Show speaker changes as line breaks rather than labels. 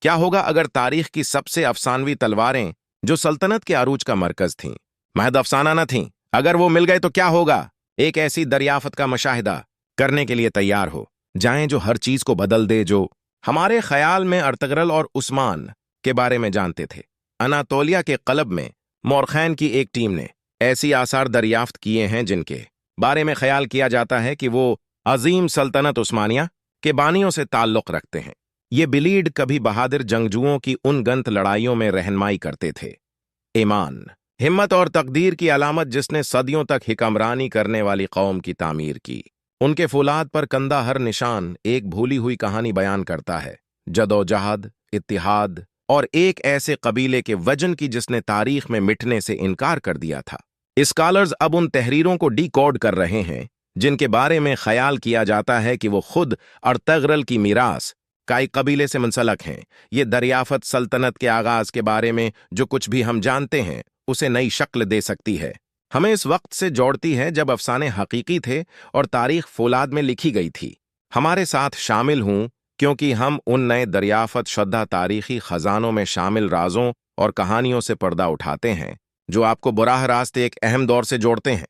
کیا ہوگا اگر تاریخ کی سب سے افسانوی تلواریں جو سلطنت کے عروج کا مرکز تھیں محض افسانہ نہ تھیں؟ اگر وہ مل گئے تو کیا ہوگا؟ ایک ایسی دریافت کا مشاہدہ کرنے کے لیے تیار ہو جائیں جو ہر چیز کو بدل دے، جو ہمارے خیال میں ارطغرل اور عثمان کے بارے میں جانتے تھے۔ اناتولیا کے قلب میں مورخین کی ایک ٹیم نے ایسی آثار دریافت کیے ہیں جن کے بارے میں خیال کیا جاتا ہے کہ وہ عظیم سلطنت عثمانیہ کے بانیوں سے تعلق رکھتے ہیں۔ یہ بلیڈ کبھی بہادر جنگجوؤں کی ان گنت لڑائیوں میں رہنمائی کرتے تھے۔ ایمان، ہمت اور تقدیر کی علامت جس نے صدیوں تک حکمرانی کرنے والی قوم کی تعمیر کی۔ ان کے فولاد پر کندہ ہر نشان ایک بھولی ہوئی کہانی بیان کرتا ہے، جدوجہد، اتحاد اور ایک ایسے قبیلے کے وجن کی جس نے تاریخ میں مٹنے سے انکار کر دیا تھا۔ اسکالرز اب ان تحریروں کو ڈی کوڈ کر رہے ہیں جن کے بارے میں خیال کیا جاتا ہے کہ وہ خود ارطغرل کی میراث کا ایک قبیلے سے منسلک ہیں۔ یہ دریافت سلطنت کے آغاز کے بارے میں جو کچھ بھی ہم جانتے ہیں اسے نئی شکل دے سکتی ہے، ہمیں اس وقت سے جوڑتی ہے جب افسانے حقیقی تھے اور تاریخ فولاد میں لکھی گئی تھی۔ ہمارے ساتھ شامل ہوں کیونکہ ہم ان نئے دریافت شدہ تاریخی خزانوں میں شامل رازوں اور کہانیوں سے پردہ اٹھاتے ہیں جو آپ کو براہ راست ایک اہم دور سے جوڑتے ہیں۔